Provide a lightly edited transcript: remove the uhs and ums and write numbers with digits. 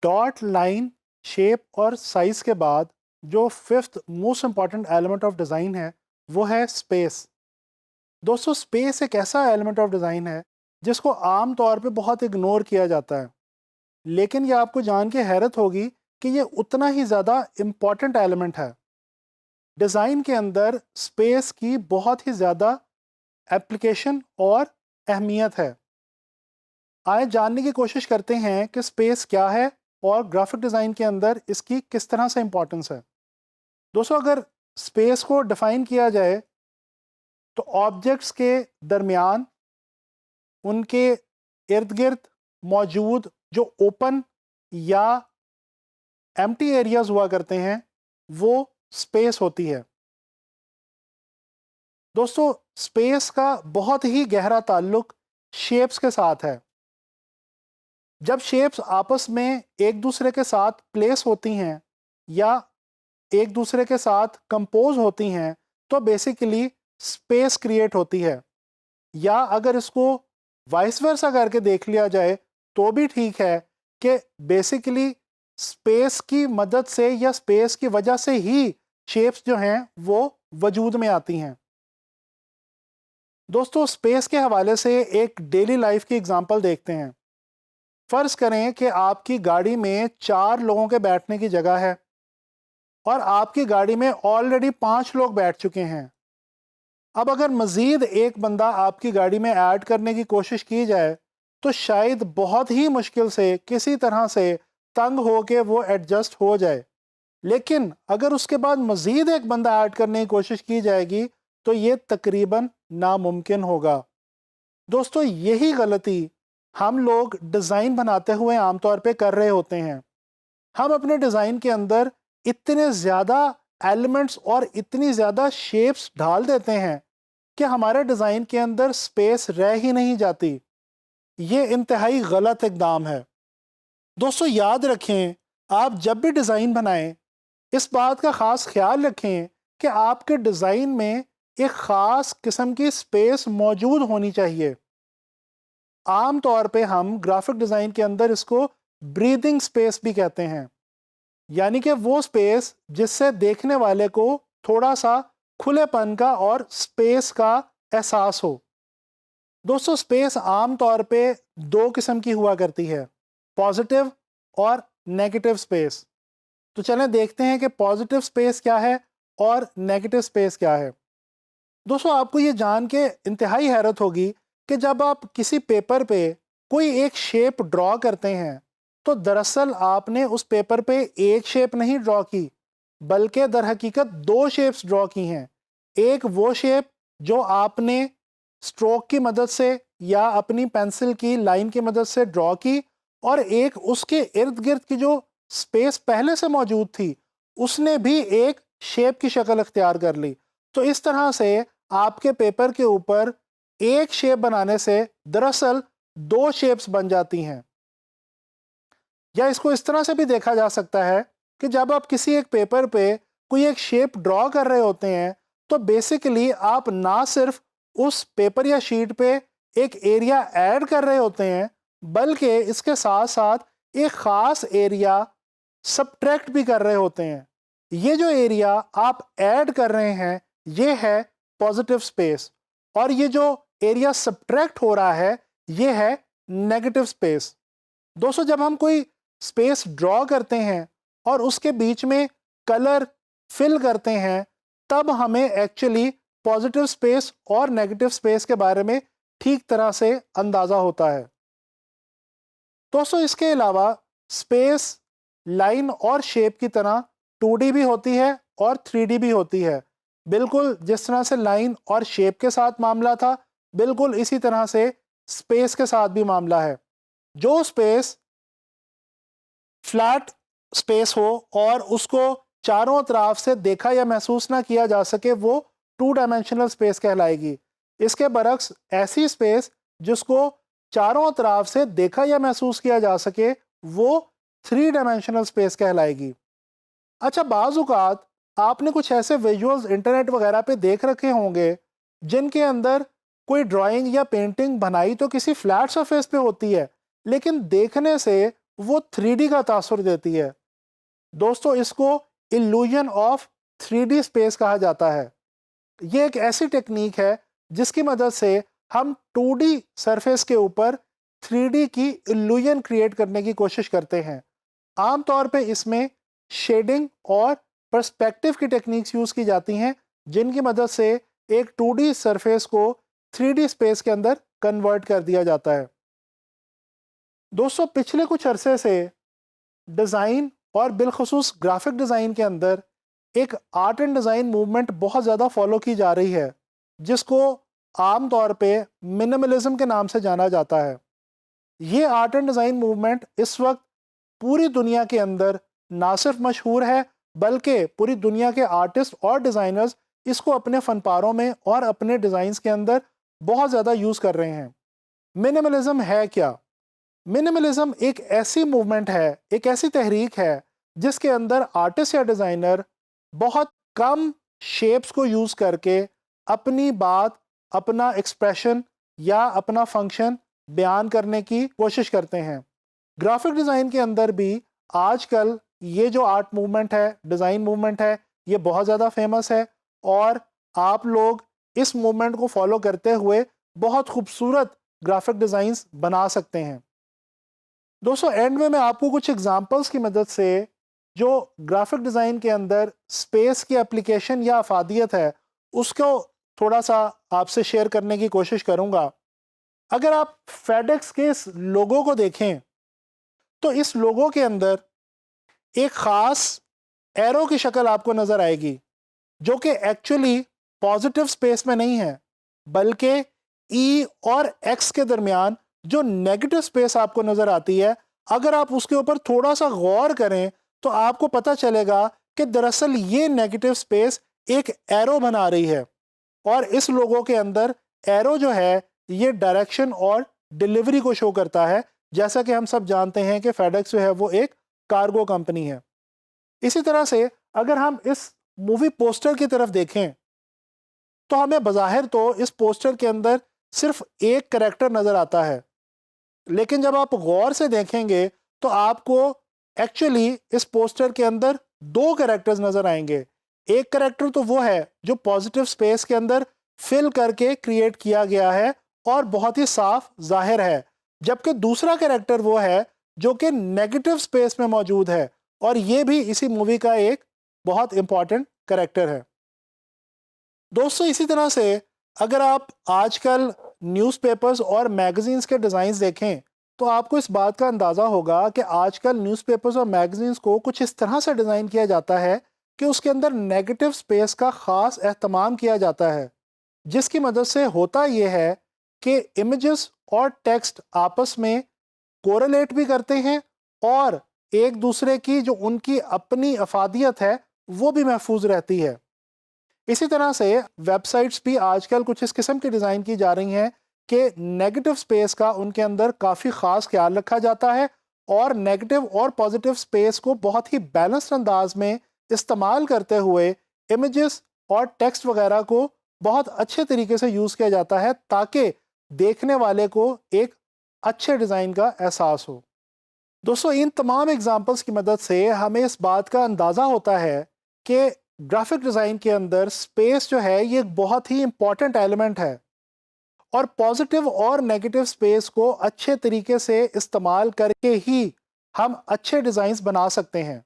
Dot, line, shape और size के बाद जो fifth most important element of design है वो है स्पेस। दोस्तों, स्पेस एक ऐसा एलिमेंट ऑफ डिज़ाइन है जिसको आम तौर पे बहुत इग्नोर किया जाता है, लेकिन ये आपको जान के हैरत होगी कि ये उतना ही ज़्यादा इम्पॉर्टेंट एलिमेंट है। डिज़ाइन के अंदर स्पेस की बहुत ही ज़्यादा एप्लीकेशन और अहमियत है। आइए जानने की कोशिश करते हैं कि स्पेस क्या है और ग्राफिक डिज़ाइन के अंदर इसकी किस तरह से इम्पोर्टेंस है। दोस्तों, अगर स्पेस को डिफ़ाइन किया जाए तो ऑब्जेक्ट्स के दरमियान, उनके इर्द गिर्द मौजूद जो ओपन या एम्प्टी एरियाज हुआ करते हैं वो स्पेस होती है। दोस्तों, स्पेस का बहुत ही गहरा ताल्लुक शेप्स के साथ है। जब शेप्स आपस में एक दूसरे के साथ प्लेस होती हैं या एक दूसरे के साथ कंपोज होती हैं तो बेसिकली स्पेस क्रिएट होती है। या अगर इसको वाइस वर्सा करके देख लिया जाए तो भी ठीक है कि बेसिकली स्पेस की मदद से या स्पेस की वजह से ही शेप्स जो हैं वो वजूद में आती हैं। दोस्तों, स्पेस के हवाले से एक डेली लाइफ की एग्जांपल देखते हैं। फ़र्ज़ करें कि आपकी गाड़ी में 4 लोगों के बैठने की जगह है और आपकी गाड़ी में ऑलरेडी 5 लोग बैठ चुके हैं। अब अगर मज़ीद एक बंदा आपकी गाड़ी में ऐड करने की कोशिश की जाए तो शायद बहुत ही मुश्किल से किसी तरह से तंग हो के वो एडजस्ट हो जाए। लेकिन अगर उसके बाद मज़ीद एक बंदा ऐड करने की कोशिश की जाएगी तो ये तकरीबन नामुमकिन होगा। दोस्तों, यही गलती हम लोग डिज़ाइन बनाते हुए आमतौर पे कर रहे होते हैं। हम अपने डिज़ाइन के अंदर इतने ज़्यादा एलिमेंट्स और इतनी ज़्यादा शेप्स डाल देते हैं कि हमारे डिज़ाइन के अंदर स्पेस रह ही नहीं जाती। ये इंतहाई गलत इक़दाम है। दोस्तों, याद रखें, आप जब भी डिज़ाइन बनाएं इस बात का ख़ास ख्याल रखें कि आपके डिज़ाइन में एक ख़ास किस्म की स्पेस मौजूद होनी चाहिए। आम तौर पे हम ग्राफिक डिज़ाइन के अंदर इसको ब्रीदिंग स्पेस भी कहते हैं, यानी कि वो स्पेस जिससे देखने वाले को थोड़ा सा खुलेपन का और स्पेस का एहसास हो। दोस्तों, स्पेस आम तौर पे 2 किस्म की हुआ करती है, पॉजिटिव और नेगेटिव स्पेस। तो चलें देखते हैं कि पॉजिटिव स्पेस क्या है और नेगेटिव स्पेस क्या है। दोस्तों, आपको ये जान के इंतहाई हैरत होगी कि जब आप किसी पेपर पे कोई एक शेप ड्रॉ करते हैं तो दरअसल आपने उस पेपर पे एक शेप नहीं ड्रॉ की, बल्कि दर हकीकत 2 शेप्स ड्रॉ की हैं। एक वो शेप जो आपने स्ट्रोक की मदद से या अपनी पेंसिल की लाइन की मदद से ड्रॉ की, और एक उसके इर्द गिर्द की जो स्पेस पहले से मौजूद थी उसने भी एक शेप की शक्ल इख्तियार कर ली। तो इस तरह से आपके पेपर के ऊपर एक शेप बनाने से दरअसल 2 शेप्स बन जाती हैं। या इसको इस तरह से भी देखा जा सकता है कि जब आप किसी एक पेपर पे कोई एक शेप ड्रॉ कर रहे होते हैं तो बेसिकली आप ना सिर्फ उस पेपर या शीट पे एक एरिया ऐड कर रहे होते हैं, बल्कि इसके साथ साथ एक ख़ास एरिया सबट्रैक्ट भी कर रहे होते हैं। ये जो एरिया आप ऐड कर रहे हैं ये है पॉजिटिव स्पेस, और ये जो एरिया सबट्रैक्ट हो रहा है ये है नेगेटिव स्पेस। दोस्तों, जब हम कोई स्पेस ड्रॉ करते हैं और उसके बीच में कलर फिल करते हैं तब हमें एक्चुअली पॉजिटिव स्पेस और नेगेटिव स्पेस के बारे में ठीक तरह से अंदाज़ा होता है। दोस्तों, इसके अलावा स्पेस लाइन और शेप की तरह 2D भी होती है और 3D भी होती है। बिल्कुल जिस तरह से लाइन और शेप के साथ मामला था, बिल्कुल इसी तरह से स्पेस के साथ भी मामला है। जो स्पेस फ्लैट स्पेस हो और उसको चारों तरफ से देखा या महसूस ना किया जा सके वो 2 डायमेंशनल स्पेस कहलाएगी। इसके बरक्स ऐसी स्पेस जिसको चारों तरफ से देखा या महसूस किया जा सके वो 3 डायमेंशनल स्पेस कहलाएगी। अच्छा, बाज़ औक़ात आपने कुछ ऐसे विजुअल्स इंटरनेट वगैरह पे देख रखे होंगे जिनके अंदर कोई ड्राइंग या पेंटिंग बनाई तो किसी फ्लैट सरफेस पे होती है, लेकिन देखने से वो 3D का तासुर देती है। दोस्तों, इसको इल्यूजन ऑफ 3D स्पेस कहा जाता है। ये एक ऐसी टेक्निक है जिसकी मदद से हम 2D सरफेस के ऊपर 3D की इल्यूजन क्रिएट करने की कोशिश करते हैं। आमतौर पे इसमें शेडिंग और पर्सपेक्टिव की टेक्निक्स यूज़ की जाती हैं, जिनकी मदद से एक 2D सरफेस को 3D स्पेस के अंदर कन्वर्ट कर दिया जाता है। दोस्तों, पिछले कुछ अरसे से डिज़ाइन और बिलखुसूस ग्राफिक डिज़ाइन के अंदर एक आर्ट एंड डिज़ाइन मूवमेंट बहुत ज़्यादा फॉलो की जा रही है, जिसको आम तौर पे मिनिमलिज्म के नाम से जाना जाता है। ये आर्ट एंड डिज़ाइन मूवमेंट इस वक्त पूरी दुनिया के अंदर ना सिर्फ मशहूर है, बल्कि पूरी दुनिया के आर्टिस्ट और डिज़ाइनर्स इसको अपने फनपारों में और अपने डिज़ाइंस के अंदर बहुत ज़्यादा यूज़ कर रहे हैं। मिनिमलिज्म है क्या? मिनिमलिज्म एक ऐसी मूवमेंट है, एक ऐसी तहरीक है जिसके अंदर आर्टिस्ट या डिज़ाइनर बहुत कम शेप्स को यूज़ करके अपनी बात, अपना एक्सप्रेशन या अपना फंक्शन बयान करने की कोशिश करते हैं। ग्राफिक डिज़ाइन के अंदर भी आजकल ये जो आर्ट मूवमेंट है, डिज़ाइन मूवमेंट है, ये बहुत ज़्यादा फेमस है और आप लोग इस मूवमेंट को फॉलो करते हुए बहुत खूबसूरत ग्राफिक डिज़ाइंस बना सकते हैं। दोस्तों, एंड में मैं आपको कुछ एग्जांपल्स की मदद से जो ग्राफिक डिज़ाइन के अंदर स्पेस की एप्लीकेशन या अफादियत है, उसको थोड़ा सा आपसे शेयर करने की कोशिश करूंगा। अगर आप फेडेक्स के इस लोगो को देखें, तो इस लोगो के अंदर एक ख़ास एरो की शक्ल आपको नज़र आएगी, जो कि एक्चुअली पॉजिटिव स्पेस में नहीं है, बल्कि ई और एक्स के दरमियान जो नेगेटिव स्पेस आपको नज़र आती है, अगर आप उसके ऊपर थोड़ा सा गौर करें तो आपको पता चलेगा कि दरअसल ये नेगेटिव स्पेस एक एरो बना रही है। और इस लोगो के अंदर एरो जो है ये डायरेक्शन और डिलीवरी को शो करता है, जैसा कि हम सब जानते हैं कि फेडेक्स जो है वो एक कार्गो कंपनी है। इसी तरह से अगर हम इस मूवी पोस्टर की तरफ देखें, तो हमें बज़ाहिर तो इस पोस्टर के अंदर सिर्फ एक कैरेक्टर नज़र आता है, लेकिन जब आप गौर से देखेंगे तो आपको एक्चुअली इस पोस्टर के अंदर दो कैरेक्टर्स नज़र आएंगे। एक कैरेक्टर तो वो है जो पॉजिटिव स्पेस के अंदर फिल करके क्रिएट किया गया है और बहुत ही साफ जाहिर है, जबकि दूसरा कैरेक्टर वो है जो कि नेगेटिव स्पेस में मौजूद है और ये भी इसी मूवी का एक बहुत इंपॉर्टेंट कैरेक्टर है। दोस्तों, इसी तरह से अगर आप आजकल न्यूज़पेपर्स और मैगज़ीन्स के डिज़ाइंस देखें, तो आपको इस बात का अंदाज़ा होगा कि आजकल न्यूज़पेपर्स और मैगज़ीन्स को कुछ इस तरह से डिज़ाइन किया जाता है कि उसके अंदर नेगेटिव स्पेस का ख़ास एहतमाम किया जाता है, जिसकी मदद से होता ये है कि इमेजेस और टेक्स्ट आपस में कोरिलेट भी करते हैं और एक दूसरे की जो उनकी अपनी अफादियत है वो भी महफूज रहती है। इसी तरह से वेबसाइट्स भी आजकल कुछ इस किस्म की डिज़ाइन की जा रही हैं कि नेगेटिव स्पेस का उनके अंदर काफ़ी ख़ास ख्याल रखा जाता है और नेगेटिव और पॉजिटिव स्पेस को बहुत ही बैलेंस्ड अंदाज में इस्तेमाल करते हुए इमेजेस और टेक्स्ट वगैरह को बहुत अच्छे तरीके से यूज़ किया जाता है, ताकि देखने वाले को एक अच्छे डिज़ाइन का एहसास हो। दोस्तों, इन तमाम एग्जांपल्स की मदद से हमें इस बात का अंदाज़ा होता है कि ग्राफिक डिज़ाइन के अंदर स्पेस जो है ये एक बहुत ही इंपॉर्टेंट एलिमेंट है और पॉजिटिव और नेगेटिव स्पेस को अच्छे तरीके से इस्तेमाल करके ही हम अच्छे डिज़ाइंस बना सकते हैं।